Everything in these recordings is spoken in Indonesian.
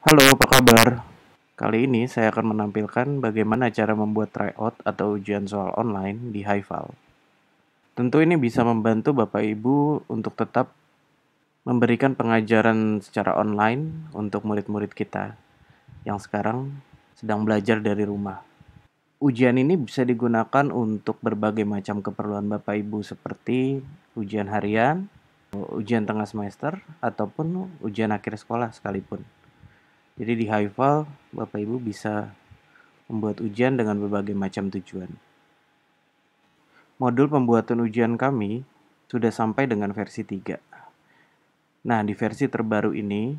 Halo, apa kabar? Kali ini saya akan menampilkan bagaimana cara membuat tryout atau ujian soal online di Haival. Tentu ini bisa membantu Bapak Ibu untuk tetap memberikan pengajaran secara online untuk murid-murid kita yang sekarang sedang belajar dari rumah. Ujian ini bisa digunakan untuk berbagai macam keperluan Bapak Ibu seperti ujian harian, ujian tengah semester, ataupun ujian akhir sekolah sekalipun. Jadi di Haival, Bapak Ibu bisa membuat ujian dengan berbagai macam tujuan. Modul pembuatan ujian kami sudah sampai dengan versi 3. Nah, di versi terbaru ini,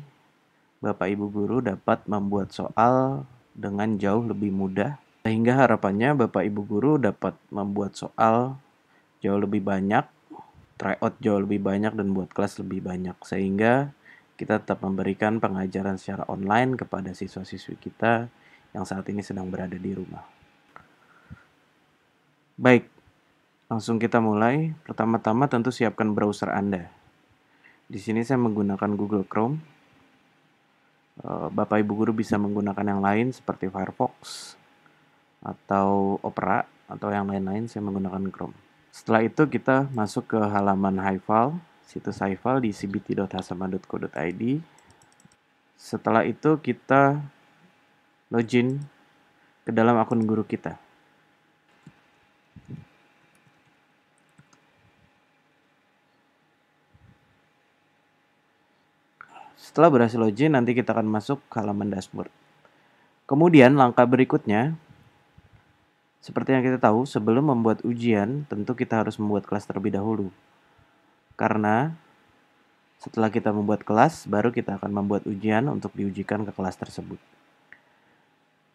Bapak Ibu guru dapat membuat soal dengan jauh lebih mudah, sehingga harapannya Bapak Ibu guru dapat membuat soal jauh lebih banyak, tryout jauh lebih banyak, dan buat kelas lebih banyak, sehingga kita tetap memberikan pengajaran secara online kepada siswa-siswi kita yang saat ini sedang berada di rumah. Baik, langsung kita mulai. Pertama-tama tentu siapkan browser Anda. Di sini saya menggunakan Google Chrome. Bapak Ibu guru bisa menggunakan yang lain seperti Firefox atau Opera atau yang lain-lain. Saya menggunakan Chrome. Setelah itu kita masuk ke halaman Haival, situs Haival di cbt.hasama.co.id. Setelah itu kita login ke dalam akun guru kita. Setelah berhasil login, nanti kita akan masuk ke halaman dashboard. Kemudian langkah berikutnya, seperti yang kita tahu, sebelum membuat ujian, tentu kita harus membuat kelas terlebih dahulu. Karena setelah kita membuat kelas, baru kita akan membuat ujian untuk diujikan ke kelas tersebut.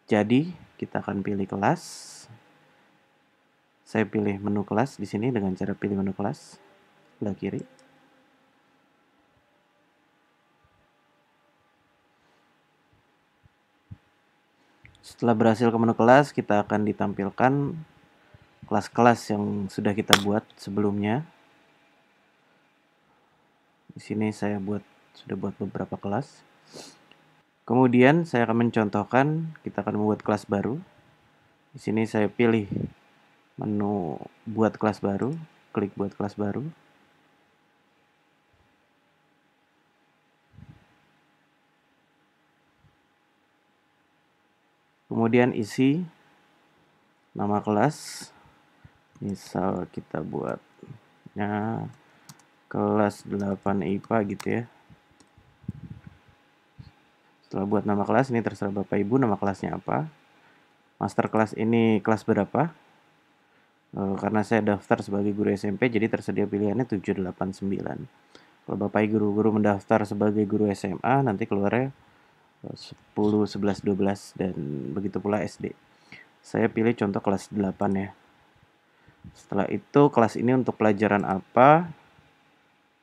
Jadi, kita akan pilih kelas. Saya pilih menu kelas di sini dengan cara pilih menu kelas sebelah kiri. Setelah berhasil ke menu kelas, kita akan ditampilkan kelas-kelas yang sudah kita buat sebelumnya. Di sini saya sudah buat beberapa kelas. Kemudian saya akan mencontohkan, kita akan membuat kelas baru. Di sini saya pilih menu buat kelas baru, klik buat kelas baru. Kemudian isi nama kelas. Misal kita buatnya kelas 8 IPA gitu ya. Setelah buat nama kelas, ini terserah Bapak Ibu nama kelasnya apa. Master kelas ini kelas berapa? Karena saya daftar sebagai guru SMP, jadi tersedia pilihannya 7, 8, 9. Kalau Bapak Ibu guru mendaftar sebagai guru SMA, nanti keluarnya 10, 11, 12, dan begitu pula SD. Saya pilih contoh kelas 8 ya. Setelah itu kelas ini untuk pelajaran apa?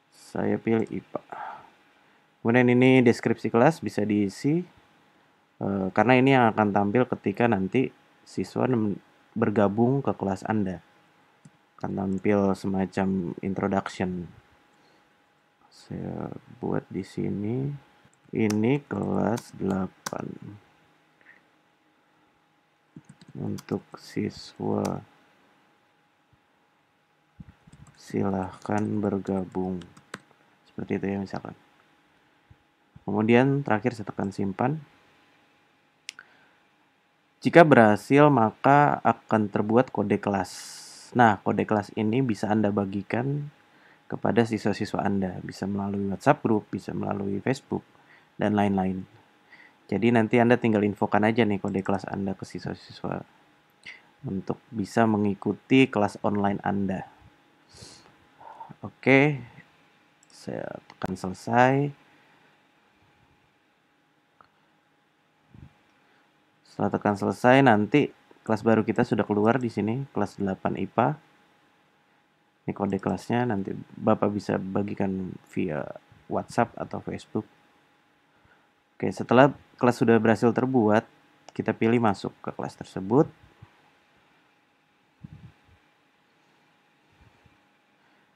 Saya pilih IPA. Kemudian ini deskripsi kelas bisa diisi, karena ini yang akan tampil ketika nanti siswa bergabung ke kelas Anda. Akan tampil semacam introduction. Saya buat di sini. Ini kelas 8. Untuk siswa silahkan bergabung. Seperti itu ya misalkan. Kemudian terakhir saya tekan simpan. Jika berhasil, maka akan terbuat kode kelas. Nah, kode kelas ini bisa Anda bagikan kepada siswa-siswa Anda. Bisa melalui WhatsApp group, bisa melalui Facebook, dan lain-lain. Jadi nanti Anda tinggal infokan aja nih kode kelas Anda ke siswa-siswa untuk bisa mengikuti kelas online Anda. Oke, saya tekan selesai. Setelah tekan selesai, nanti kelas baru kita sudah keluar di sini, kelas 8 IPA. Ini kode kelasnya, nanti Bapak bisa bagikan via WhatsApp atau Facebook. Oke, setelah kelas sudah berhasil terbuat, kita pilih masuk ke kelas tersebut.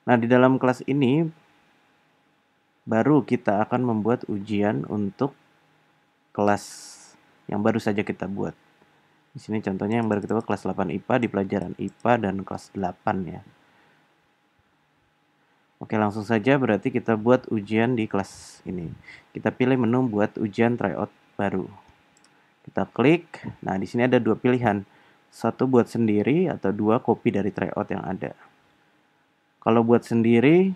Nah, di dalam kelas ini baru kita akan membuat ujian untuk kelas yang baru saja kita buat. Di sini contohnya yang baru kita buat kelas 8 IPA di pelajaran IPA dan kelas 8 ya. Oke, langsung saja berarti kita buat ujian di kelas ini. Kita pilih menu buat ujian tryout baru. Kita klik. Nah, di sini ada dua pilihan. Satu buat sendiri atau dua copy dari tryout yang ada. Kalau buat sendiri,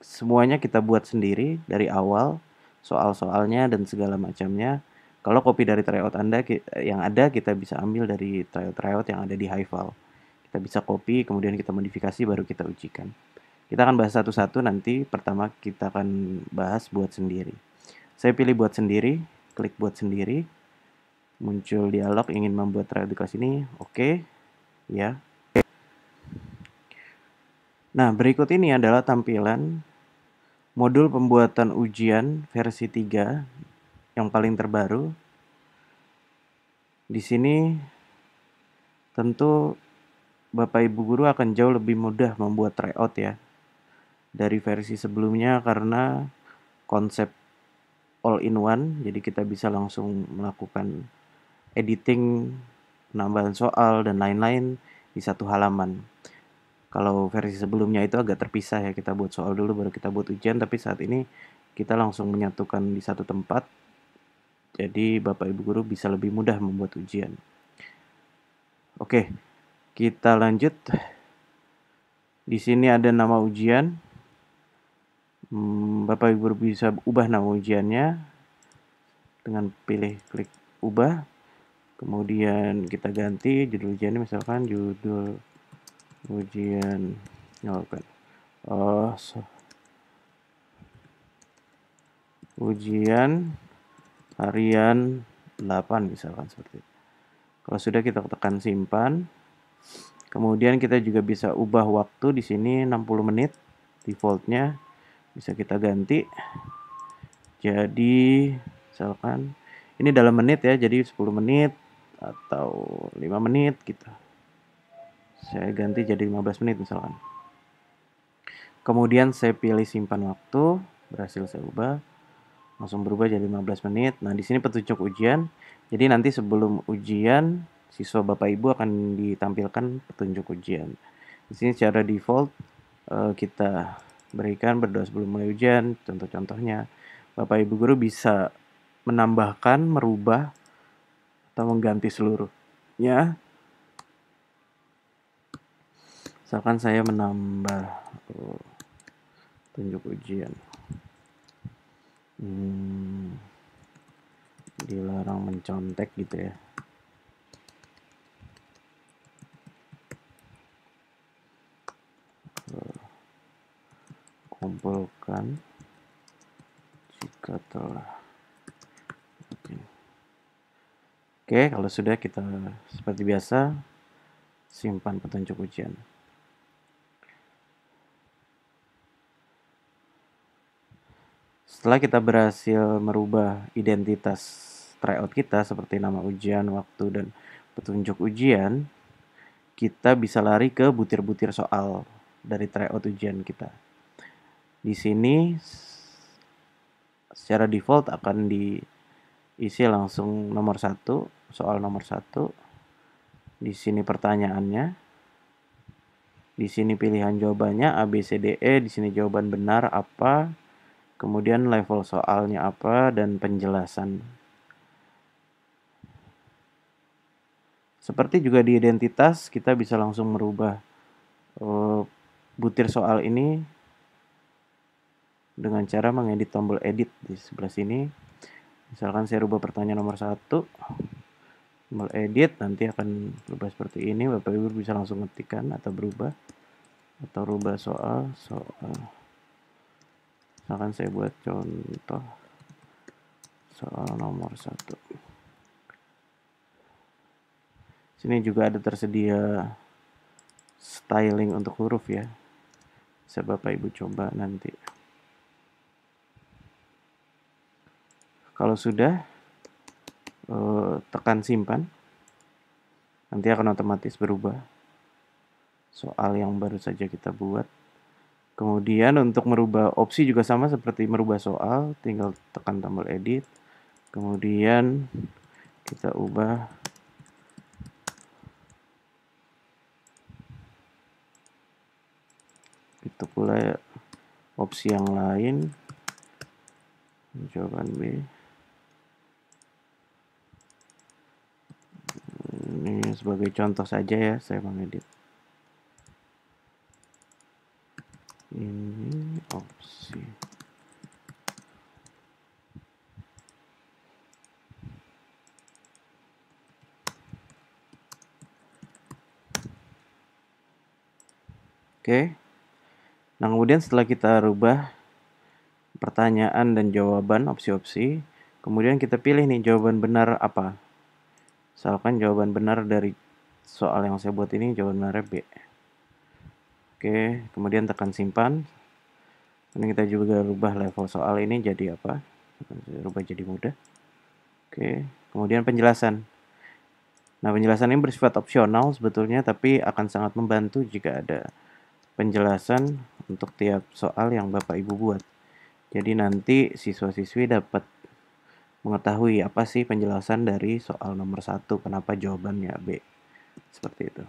semuanya kita buat sendiri dari awal, soal-soalnya dan segala macamnya. Kalau copy dari tryout Anda yang ada, kita bisa ambil dari tryout-tryout yang ada di Highfile. Kita bisa copy, kemudian kita modifikasi, baru kita ujikan. Kita akan bahas satu-satu nanti. Pertama kita akan bahas buat sendiri. Saya pilih buat sendiri, klik buat sendiri. Muncul dialog ingin membuat tryout di kelas ini. Oke, ya. Nah, berikut ini adalah tampilan modul pembuatan ujian versi 3 yang paling terbaru. Di sini tentu Bapak Ibu guru akan jauh lebih mudah membuat tryout ya dari versi sebelumnya karena konsep all in one, jadi kita bisa langsung melakukan editing, penambahan soal dan lain-lain di satu halaman. Kalau versi sebelumnya itu agak terpisah ya, kita buat soal dulu baru kita buat ujian, tapi saat ini kita langsung menyatukan di satu tempat. Jadi Bapak Ibu guru bisa lebih mudah membuat ujian. Oke, kita lanjut. Di sini ada nama ujian. Bapak Ibu guru bisa ubah nama ujiannya dengan pilih klik ubah. Kemudian kita ganti judul ujiannya, misalkan judul ujian ujian harian 8 misalkan seperti itu. Kalau sudah kita tekan simpan. Kemudian kita juga bisa ubah waktu di sini 60 menit defaultnya, bisa kita ganti jadi misalkan ini dalam menit ya, jadi 10 menit atau 5 menit gitu. Saya ganti jadi 15 menit misalkan. Kemudian saya pilih simpan waktu, berhasil saya ubah, langsung berubah jadi 15 menit. Nah, di sini petunjuk ujian. Jadi nanti sebelum ujian, siswa Bapak Ibu akan ditampilkan petunjuk ujian. Di sini secara default kita berikan berdoa sebelum mulai ujian, contoh-contohnya. Bapak Ibu guru bisa menambahkan, merubah, atau mengganti seluruhnya. Misalkan saya menambah tunjuk ujian. Dilarang mencontek gitu ya. Kumpulkan jika telah. Oke, kalau sudah kita seperti biasa simpan petunjuk ujian. Setelah kita berhasil merubah identitas tryout kita seperti nama ujian, waktu, dan petunjuk ujian, kita bisa lari ke butir-butir soal dari tryout ujian kita. Di sini secara default akan diisi langsung nomor 1, soal nomor 1. Di sini pertanyaannya. Di sini pilihan jawabannya A, B, C, D, E. Di sini jawaban benar apa, kemudian level soalnya apa, dan penjelasan. Seperti juga di identitas, kita bisa langsung merubah butir soal ini dengan cara mengedit tombol edit di sebelah sini. Misalkan saya rubah pertanyaan nomor 1, tombol edit, nanti akan berubah seperti ini. Bapak Ibu bisa langsung ketikkan atau berubah, atau rubah soal. Misalkan saya buat contoh soal nomor 1. Sini juga ada tersedia styling untuk huruf ya. Bisa Bapak Ibu coba nanti. Kalau sudah, tekan simpan. Nanti akan otomatis berubah soal yang baru saja kita buat. Kemudian untuk merubah opsi juga sama seperti merubah soal, tinggal tekan tombol edit, Kemudian kita ubah itu pula opsi yang lain, jawaban B. Ini sebagai contoh saja ya, saya mengedit. Ini opsi. Oke. Nah, kemudian setelah kita rubah pertanyaan dan jawaban opsi-opsi, kemudian kita pilih nih jawaban benar apa. Misalkan jawaban benar dari soal yang saya buat ini jawaban benar B. Oke, kemudian tekan simpan. Ini kita juga rubah level soal ini jadi apa? Rubah jadi mudah. Oke, kemudian penjelasan. Nah, penjelasan ini bersifat opsional sebetulnya, tapi akan sangat membantu jika ada penjelasan untuk tiap soal yang Bapak Ibu buat. Jadi nanti siswa-siswi dapat mengetahui apa sih penjelasan dari soal nomor 1, kenapa jawabannya B. Seperti itu.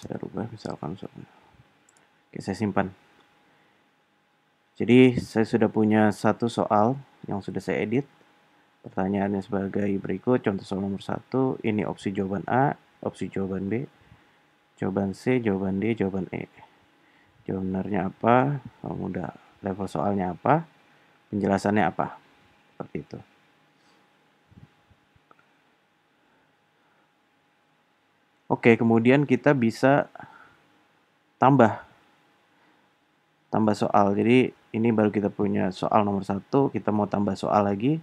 Saya rubah misalkan soal. Oke, saya simpan. Jadi saya sudah punya satu soal yang sudah saya edit. Pertanyaannya sebagai berikut, contoh soal nomor 1, ini opsi jawaban A, opsi jawaban B, jawaban C, jawaban D, jawaban E. Jawaban benarnya apa? Mudah. Level soalnya apa? Penjelasannya apa? Seperti itu. Oke, kemudian kita bisa tambah soal. Jadi ini baru kita punya soal nomor 1, kita mau tambah soal lagi,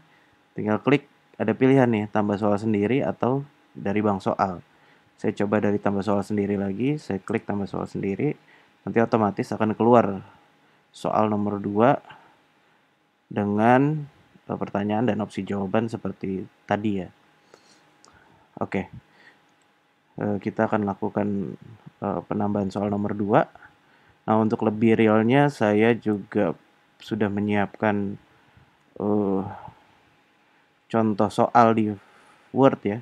tinggal klik, ada pilihan nih, tambah soal sendiri atau dari bank soal. Saya coba dari tambah soal sendiri lagi, saya klik tambah soal sendiri, nanti otomatis akan keluar soal nomor 2 dengan pertanyaan dan opsi jawaban seperti tadi ya. Oke, kita akan lakukan penambahan soal nomor 2. Nah, untuk lebih realnya saya juga sudah menyiapkan contoh soal di Word ya.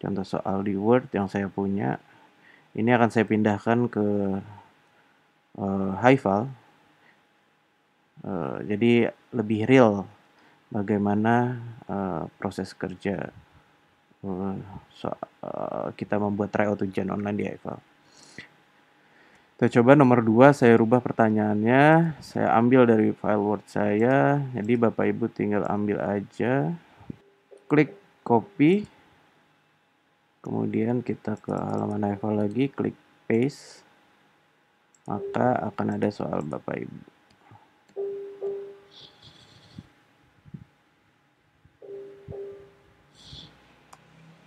Contoh soal di Word yang saya punya. Ini akan saya pindahkan ke Highfile. Jadi lebih real bagaimana proses kerja kita membuat tryout ujian online di Highfile. Kita coba nomor 2, saya rubah pertanyaannya, saya ambil dari file Word saya, jadi Bapak Ibu tinggal ambil aja, klik copy, kemudian kita ke halaman Highfile lagi, klik paste, maka akan ada soal Bapak Ibu.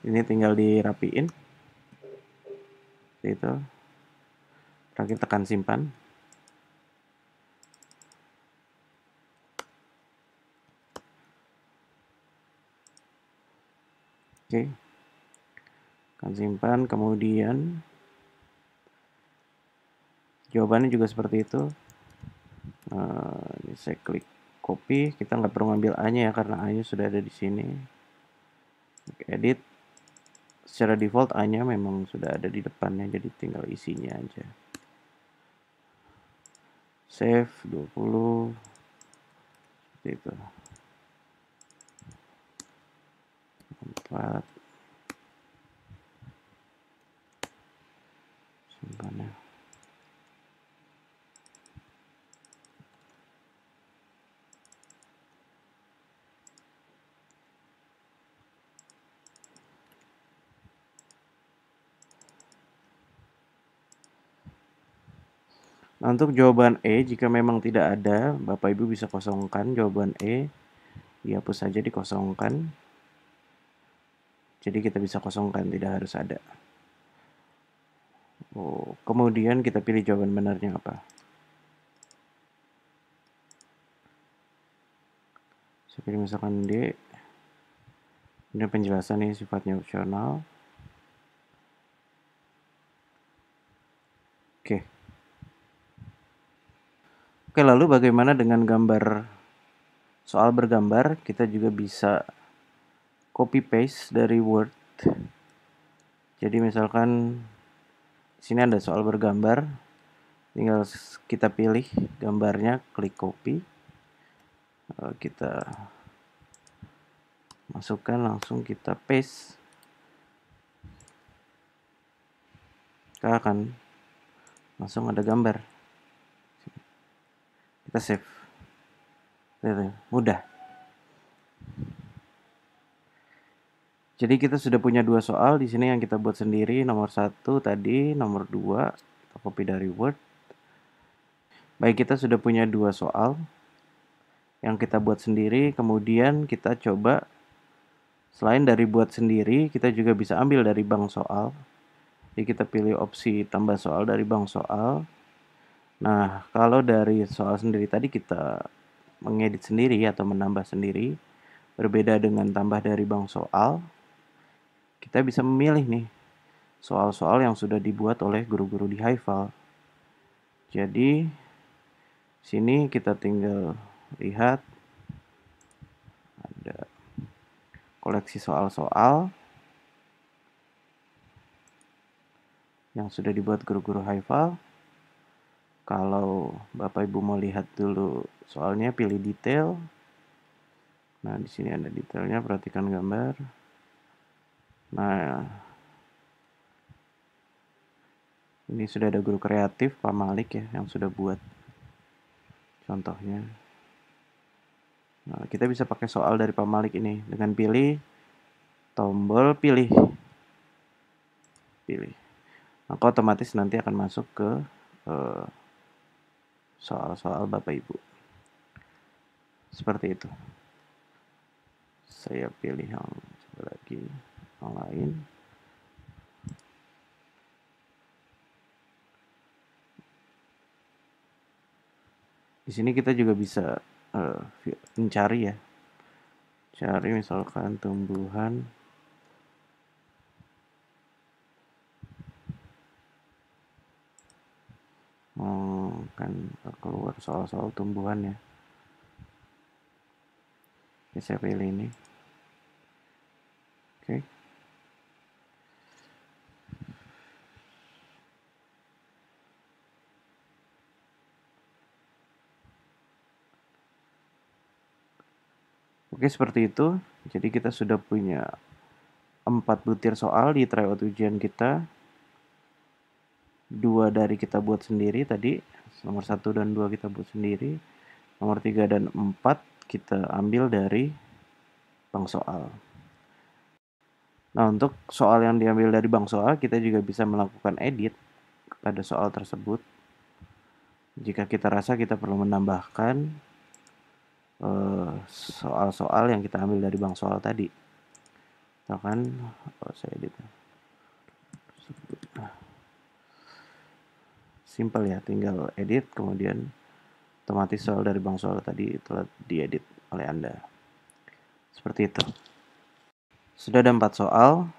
Ini tinggal dirapiin, itu. Terakhir tekan simpan. Oke, tekan simpan, kemudian jawabannya juga seperti itu. Ini saya klik copy, kita nggak perlu ngambil A-nya ya karena A-nya sudah ada di sini. Edit. Secara default A-nya memang sudah ada di depannya, jadi tinggal isinya aja. Save 20 seperti itu. 4 simpannya. Nah, untuk jawaban E, jika memang tidak ada, Bapak Ibu bisa kosongkan jawaban E, dihapus saja, dikosongkan. Jadi kita bisa kosongkan, tidak harus ada. Kemudian kita pilih jawaban benarnya apa. Saya pilih misalkan D. Ini penjelasan ini sifatnya opsional. Oke, lalu bagaimana dengan gambar soal bergambar, kita juga bisa copy paste dari Word. Jadi misalkan di sini ada soal bergambar, tinggal kita pilih gambarnya, klik copy, kita masukkan, langsung kita paste. Kita akan langsung ada gambar. Kita save. Mudah. Jadi kita sudah punya 2 soal di sini yang kita buat sendiri. Nomor 1 tadi, nomor 2 kita copy dari Word. Baik, kita sudah punya 2 soal yang kita buat sendiri. Kemudian kita coba, selain dari buat sendiri, kita juga bisa ambil dari bank soal. Jadi kita pilih opsi tambah soal dari bank soal. Nah, kalau dari soal sendiri tadi kita mengedit sendiri atau menambah sendiri, berbeda dengan tambah dari bank soal, kita bisa memilih nih soal-soal yang sudah dibuat oleh guru-guru di Haival. Jadi sini kita tinggal lihat ada koleksi soal-soal yang sudah dibuat guru-guru Haival. Kalau Bapak Ibu mau lihat dulu soalnya, pilih detail. Nah, di sini ada detailnya, perhatikan gambar. Nah, ini sudah ada guru kreatif Pak Malik ya yang sudah buat contohnya. Nah, kita bisa pakai soal dari Pak Malik ini dengan pilih tombol pilih. Maka otomatis nanti akan masuk ke soal-soal Bapak Ibu. Seperti itu. Saya pilih yang coba lagi yang lain. Di sini kita juga bisa mencari ya. Cari misalkan tumbuhan. Kan keluar soal-soal tumbuhan ya. Oke, saya pilih ini. Oke. Oke, seperti itu. Jadi kita sudah punya 4 butir soal di tryout ujian kita. 2 dari kita buat sendiri tadi, nomor 1 dan 2 kita buat sendiri. Nomor 3 dan 4 kita ambil dari bank soal. Nah, untuk soal yang diambil dari bank soal, kita juga bisa melakukan edit pada soal tersebut. Jika kita rasa kita perlu menambahkan soal-soal yang kita ambil dari bank soal tadi. Misalkan, saya edit. Simple ya, tinggal edit, kemudian otomatis soal dari bank soal tadi telah diedit oleh Anda. Seperti itu. Sudah ada 4 soal.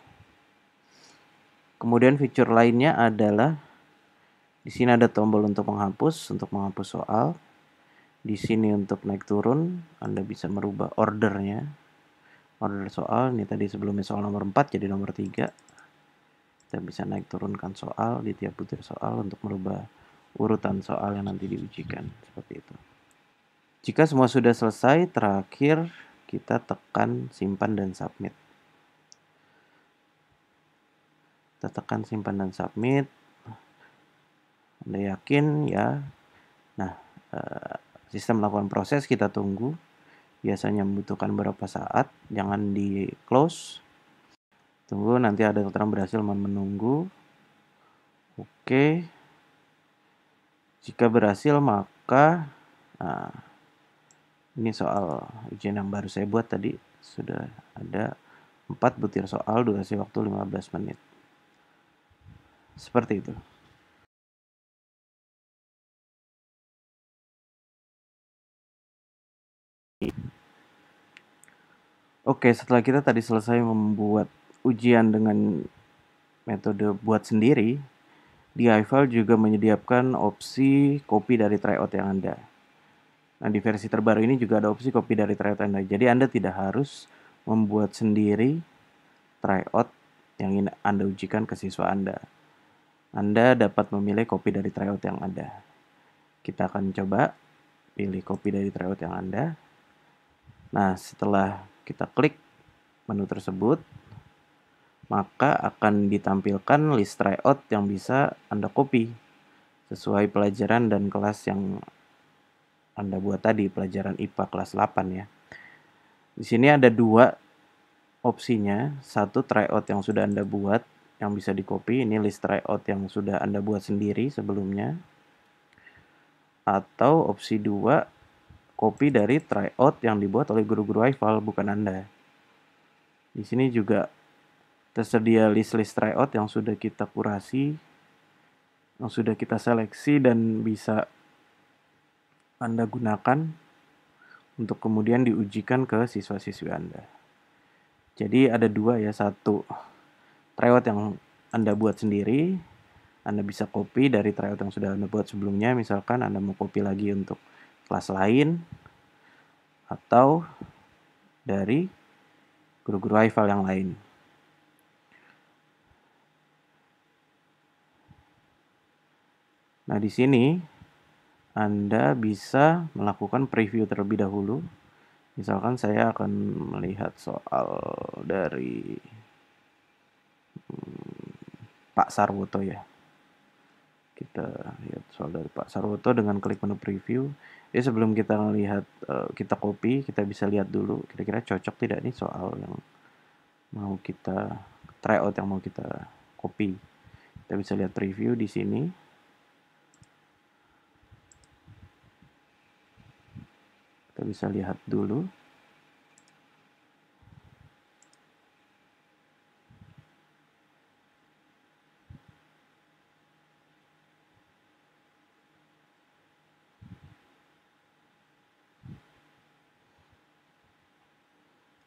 Kemudian fitur lainnya adalah di sini ada tombol untuk menghapus soal. Di sini untuk naik turun, Anda bisa merubah ordernya. Order soal, ini tadi sebelumnya soal nomor 4 jadi nomor 3. Kita bisa naik turunkan soal di tiap butir soal untuk merubah urutan soal yang nanti diujikan. Seperti itu. Jika semua sudah selesai, terakhir kita tekan simpan dan submit. Kita tekan simpan dan submit. Anda yakin ya? Nah, sistem melakukan proses, kita tunggu. Biasanya membutuhkan beberapa saat, jangan di close. Tunggu, nanti ada keterangan berhasil, mohon menunggu. Oke. Jika berhasil maka ini soal ujian yang baru saya buat tadi, sudah ada 4 butir soal, durasi waktu 15 menit. Seperti itu. Oke, setelah kita tadi selesai membuat ujian dengan metode buat sendiri, di Haival juga menyediakan opsi copy dari tryout yang ada. Nah, di versi terbaru ini juga ada opsi copy dari tryout Anda. Jadi Anda tidak harus membuat sendiri tryout yang ingin Anda ujikan ke siswa Anda. Anda dapat memilih copy dari tryout yang ada. Kita akan coba pilih copy dari tryout yang ada. Nah, setelah kita klik menu tersebut, maka akan ditampilkan list tryout yang bisa Anda copy sesuai pelajaran dan kelas yang Anda buat tadi, pelajaran IPA kelas 8 ya. Di sini ada dua opsinya, satu tryout yang sudah Anda buat yang bisa di-copy, ini list tryout yang sudah Anda buat sendiri sebelumnya. Atau opsi 2, copy dari tryout yang dibuat oleh guru-guru IFAL, bukan Anda. Di sini juga tersedia list-list tryout yang sudah kita kurasi, yang sudah kita seleksi dan bisa Anda gunakan untuk kemudian diujikan ke siswa-siswi Anda. Jadi ada dua ya, satu tryout yang Anda buat sendiri, Anda bisa copy dari tryout yang sudah Anda buat sebelumnya, misalkan Anda mau copy lagi untuk kelas lain, atau dari guru-guru IFAL yang lain. Nah, di sini Anda bisa melakukan preview terlebih dahulu. Misalkan saya akan melihat soal dari Pak Sarwoto ya. Kita lihat soal dari Pak Sarwoto dengan klik menu preview. Jadi sebelum kita melihat, kita copy, kita bisa lihat dulu kira-kira cocok tidak nih soal yang mau kita tryout yang mau kita copy. Kita bisa lihat preview di sini. Kita bisa lihat dulu.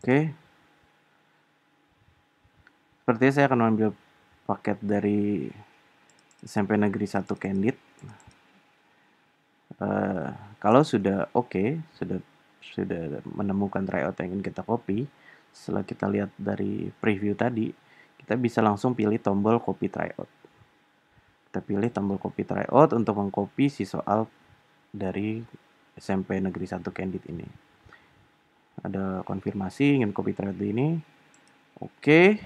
Oke. Sepertinya saya akan mengambil paket dari SMP Negeri 1 Candid. Kalau sudah oke, sudah menemukan tryout yang ingin kita copy, setelah kita lihat dari preview tadi, kita bisa langsung pilih tombol copy tryout. Kita pilih tombol copy tryout untuk mengcopy si soal dari SMP Negeri 1 Candid ini. Ada konfirmasi ingin copy tryout ini. Oke.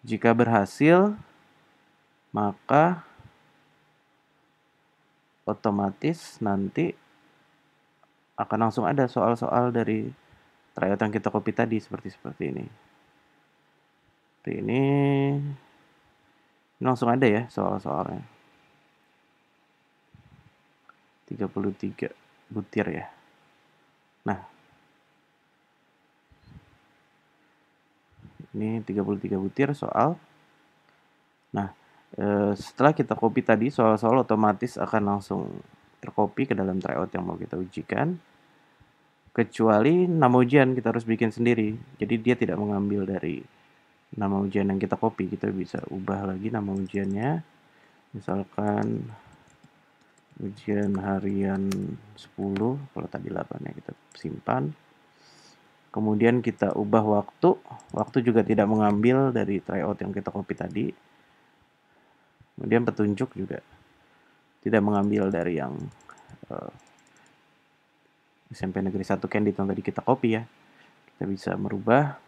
Jika berhasil, maka otomatis nanti akan langsung ada soal-soal dari tryout yang kita copy tadi seperti ini. Seperti ini langsung ada ya soal-soalnya. 33 butir ya. Nah, ini 33 butir soal. Nah, setelah kita copy tadi, soal-soal otomatis akan langsung tercopy ke dalam tryout yang mau kita ujikan. Kecuali nama ujian kita harus bikin sendiri. Jadi dia tidak mengambil dari nama ujian yang kita copy. Kita bisa ubah lagi nama ujiannya. Misalkan ujian harian 10, kalau tadi 8 ya kita simpan. Kemudian kita ubah waktu. Waktu juga tidak mengambil dari tryout yang kita copy tadi. Kemudian petunjuk juga tidak mengambil dari yang SMP Negeri 1 Candid yang tadi kita copy ya. Kita bisa merubah.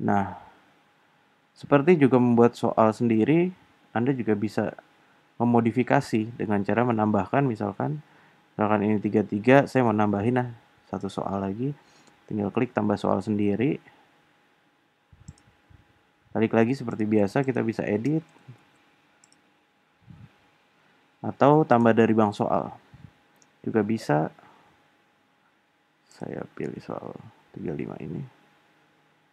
Nah, seperti juga membuat soal sendiri, Anda juga bisa memodifikasi dengan cara menambahkan misalkan ini 33, saya mau nambahin satu soal lagi. Tinggal klik tambah soal sendiri. Balik lagi seperti biasa kita bisa edit. Atau tambah dari bank soal. Juga bisa. Saya pilih soal 35 ini.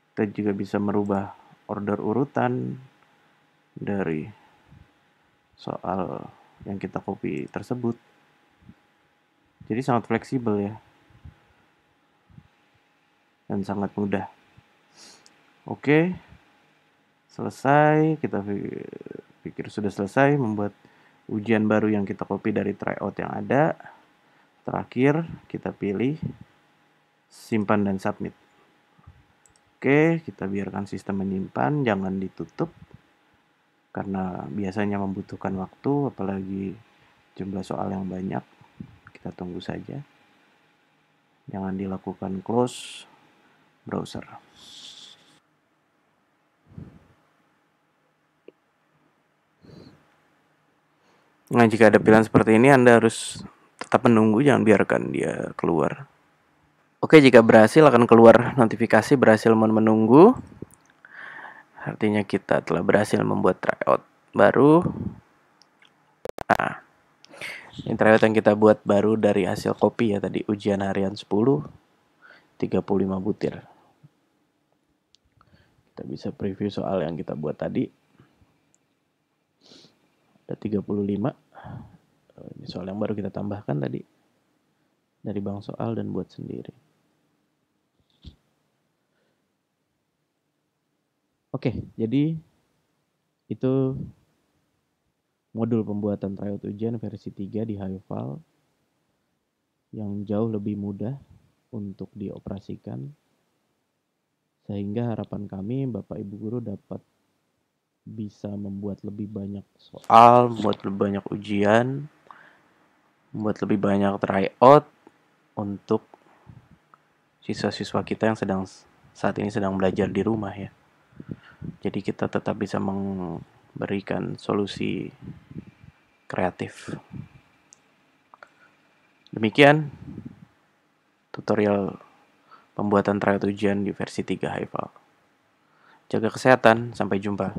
Kita juga bisa merubah order urutan dari soal yang kita copy tersebut. Jadi sangat fleksibel ya. Dan sangat mudah. Oke. Selesai. Kita pikir sudah selesai membuat ujian baru yang kita copy dari tryout yang ada. Terakhir, kita pilih simpan dan submit. Oke, kita biarkan sistem menyimpan, jangan ditutup. Karena biasanya membutuhkan waktu, apalagi jumlah soal yang banyak. Kita tunggu saja. Jangan dilakukan close browser. Nah, jika ada pilihan seperti ini, Anda harus tetap menunggu, jangan biarkan dia keluar. Oke, jika berhasil akan keluar notifikasi berhasil menunggu. Artinya kita telah berhasil membuat tryout baru. Nah, ini tryout yang kita buat baru dari hasil copy ya tadi, ujian harian 10, 35 butir. Kita bisa preview soal yang kita buat tadi. Ada 35. Ini soal yang baru kita tambahkan tadi. Dari bank soal dan buat sendiri. Oke, jadi itu modul pembuatan tryout ujian versi 3 di Highfile yang jauh lebih mudah untuk dioperasikan, sehingga harapan kami Bapak Ibu Guru dapat bisa membuat lebih banyak soal, membuat lebih banyak ujian, membuat lebih banyak tryout untuk siswa-siswa kita yang saat ini sedang belajar di rumah ya. Jadi kita tetap bisa memberikan solusi kreatif. Demikian tutorial pembuatan tryout ujian di versi 3 Highfile. Jaga kesehatan, sampai jumpa.